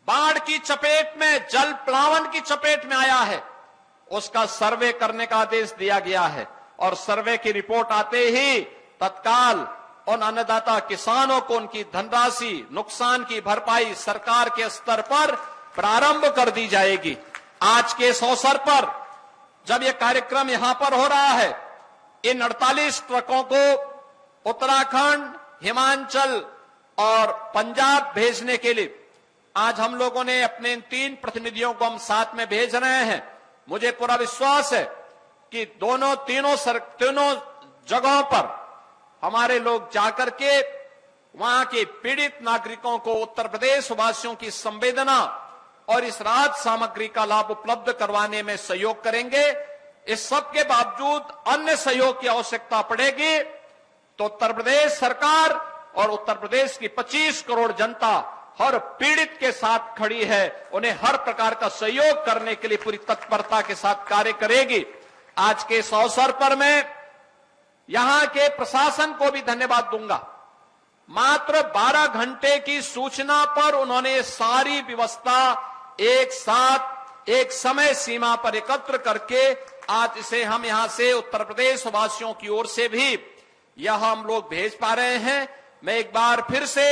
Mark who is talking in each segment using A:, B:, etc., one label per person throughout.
A: बाढ़ की चपेट में, जल प्लावन की चपेट में आया है, उसका सर्वे करने का आदेश दिया गया है। और सर्वे की रिपोर्ट आते ही तत्काल उन अन्नदाता किसानों को उनकी धनराशि, नुकसान की भरपाई सरकार के स्तर पर प्रारंभ कर दी जाएगी। आज के इस अवसर पर जब यह कार्यक्रम यहां पर हो रहा है, इन 48 ट्रकों को उत्तराखंड, हिमाचल और पंजाब भेजने के लिए आज हम लोगों ने अपने इन 3 प्रतिनिधियों को हम साथ में भेज रहे हैं। मुझे पूरा विश्वास है कि तीनों जगहों पर हमारे लोग जाकर के वहां के पीड़ित नागरिकों को उत्तर प्रदेश वासियों की संवेदना और इस राहत सामग्री का लाभ उपलब्ध करवाने में सहयोग करेंगे। इस सब के बावजूद अन्य सहयोग की आवश्यकता पड़ेगी तो उत्तर प्रदेश सरकार और उत्तर प्रदेश की 25 करोड़ जनता हर पीड़ित के साथ खड़ी है। उन्हें हर प्रकार का सहयोग करने के लिए पूरी तत्परता के साथ कार्य करेगी। आज के इस अवसर पर मैं यहां के प्रशासन को भी धन्यवाद दूंगा। मात्र 12 घंटे की सूचना पर उन्होंने सारी व्यवस्था एक साथ एक समय सीमा पर एकत्र करके आज इसे हम यहां से उत्तर प्रदेश वासियों की ओर से भी यह हम लोग भेज पा रहे हैं। मैं एक बार फिर से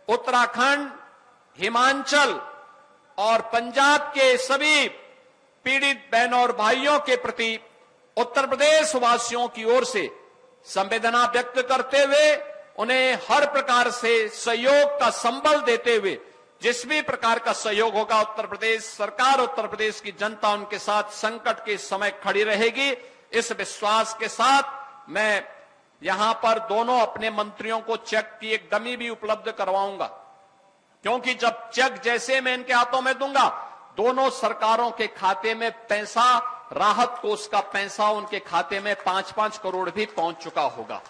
A: उत्तराखंड, हिमाचल और पंजाब के सभी पीड़ित बहनों और भाइयों के प्रति उत्तर प्रदेश वासियों की ओर से संवेदना व्यक्त करते हुए उन्हें हर प्रकार से सहयोग का संबल देते हुए जिस भी प्रकार का सहयोग होगा उत्तर प्रदेश सरकार, उत्तर प्रदेश की जनता उनके साथ संकट के समय खड़ी रहेगी। इस विश्वास के साथ मैं यहां पर दोनों अपने मंत्रियों को चेक की एक डमी भी उपलब्ध करवाऊंगा, क्योंकि जब चेक जैसे मैं इनके हाथों में दूंगा दोनों सरकारों के खाते में पैसा, राहत कोष का पैसा उनके खाते में 5-5 करोड़ भी पहुंच चुका होगा।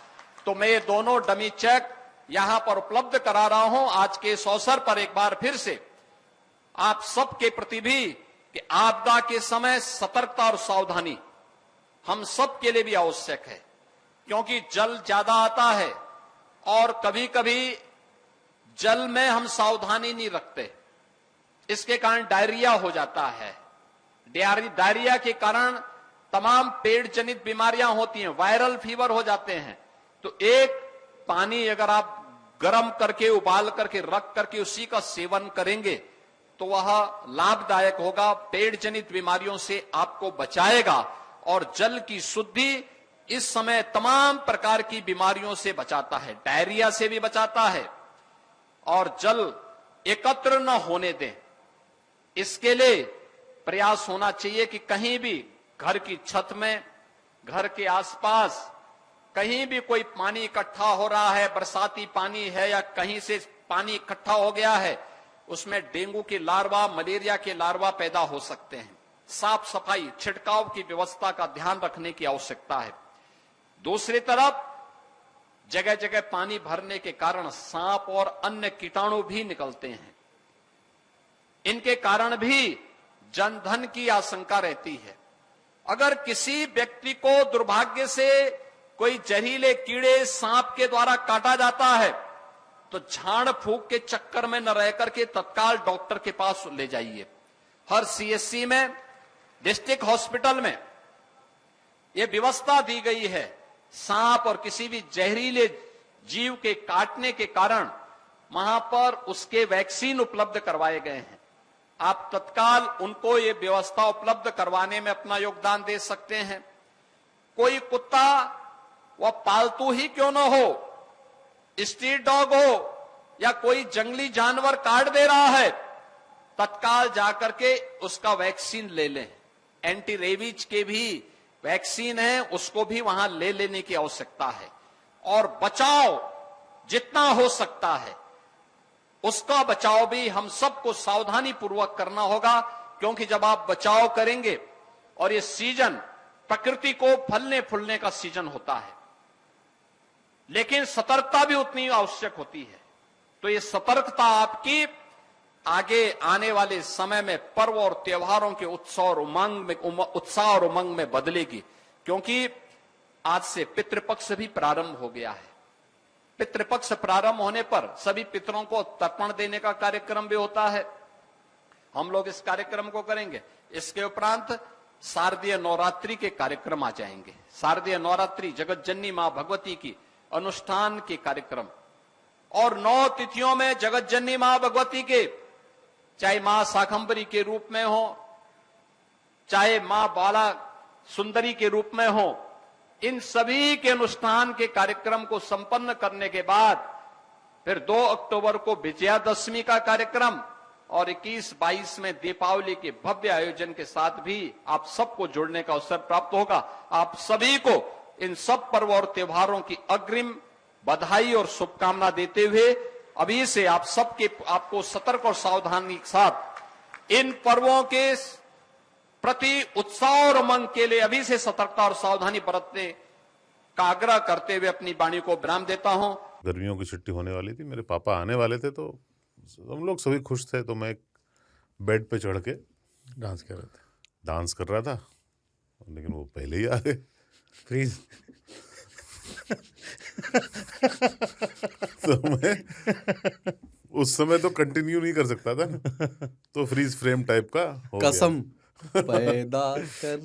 A: तो मैं ये दोनों डमी चेक यहां पर उपलब्ध करा रहा हूं। आज के इस अवसर पर एक बार फिर से आप सबके प्रति भी कि आपदा के समय सतर्कता और सावधानी हम सब के लिए भी आवश्यक है, क्योंकि जल ज्यादा आता है और कभी कभी जल में हम सावधानी नहीं रखते, इसके कारण डायरिया हो जाता है। डायरिया के कारण तमाम पेट जनित बीमारियां होती हैं, वायरल फीवर हो जाते हैं। तो एक पानी अगर आप गर्म करके उबाल करके रख करके उसी का सेवन करेंगे तो वह लाभदायक होगा, पेट जनित बीमारियों से आपको बचाएगा और जल की शुद्धि इस समय तमाम प्रकार की बीमारियों से बचाता है, डायरिया से भी बचाता है। और जल एकत्र न होने दें, इसके लिए प्रयास होना चाहिए कि कहीं भी घर की छत में, घर के आसपास कहीं भी कोई पानी इकट्ठा हो रहा है, बरसाती पानी है या कहीं से पानी इकट्ठा हो गया है, उसमें डेंगू के लार्वा, मलेरिया के लार्वा पैदा हो सकते हैं। साफ सफाई, छिड़काव की व्यवस्था का ध्यान रखने की आवश्यकता है। दूसरी तरफ जगह जगह पानी भरने के कारण सांप और अन्य कीटाणु भी निकलते हैं, इनके कारण भी जनधन की आशंका रहती है। अगर किसी व्यक्ति को दुर्भाग्य से कोई जहरीले कीड़े सांप के द्वारा काटा जाता है तो झाड़ फूंक के चक्कर में न रह करके तत्काल डॉक्टर के पास ले जाइए। हर सीएससी में, डिस्ट्रिक्ट हॉस्पिटल में यह व्यवस्था दी गई है। सांप और किसी भी जहरीले जीव के काटने के कारण वहां पर उसके वैक्सीन उपलब्ध करवाए गए हैं। आप तत्काल उनको ये व्यवस्था उपलब्ध करवाने में अपना योगदान दे सकते हैं। कोई कुत्ता वह पालतू ही क्यों न हो, स्ट्रीट डॉग हो या कोई जंगली जानवर काट दे रहा है, तत्काल जाकर के उसका वैक्सीन ले लें। एंटी रेबीज के भी वैक्सीन है, उसको भी वहां ले लेने की आवश्यकता है। और बचाव जितना हो सकता है उसका बचाव भी हम सबको सावधानी पूर्वक करना होगा, क्योंकि जब आप बचाव करेंगे और ये सीजन प्रकृति को फलने फूलने का सीजन होता है, लेकिन सतर्कता भी उतनी आवश्यक होती है। तो ये सतर्कता आपकी आगे आने वाले समय में पर्व और त्योहारों के उत्साह और उमंग में बदलेगी, क्योंकि आज से पितृपक्ष भी प्रारंभ हो गया है। पितृपक्ष प्रारंभ होने पर सभी पितरों को तर्पण देने का कार्यक्रम भी होता है। हम लोग इस कार्यक्रम को करेंगे। इसके उपरांत शारदीय नवरात्रि के कार्यक्रम आ जाएंगे। शारदीय नवरात्रि जगत जननी मां भगवती की अनुष्ठान के कार्यक्रम, और 9 तिथियों में जगत जननी मां भगवती के, चाहे मां शाकंभरी के रूप में हो, चाहे मां बाला सुंदरी के रूप में हो, इन सभी के अनुष्ठान के कार्यक्रम को संपन्न करने के बाद फिर 2 अक्टूबर को विजयादशमी का कार्यक्रम और 21-22 में दीपावली के भव्य आयोजन के साथ भी आप सबको जुड़ने का अवसर प्राप्त होगा। आप सभी को इन सब पर्व और त्योहारों की अग्रिम बधाई और शुभकामना देते हुए अभी से आपको सतर्क और सावधानी के साथ इन पर्वों के प्रति उत्साह और उमंग के लिए अभी से सतर्कता और सावधानी बरतने का आग्रह करते हुए अपनी वाणी को विराम देता हूं।
B: गर्मियों की छुट्टी होने वाली थी, मेरे पापा आने वाले थे, तो हम लोग सभी खुश थे। तो मैं बेड पे चढ़ के
C: डांस कर
B: रहा था, लेकिन वो पहले ही आ गए।
C: फ्रीज।
B: तो मैं उस समय तो कंटिन्यू नहीं कर सकता था ना, तो फ्रीज फ्रेम टाइप का हो गया।
C: कसम पैदा कर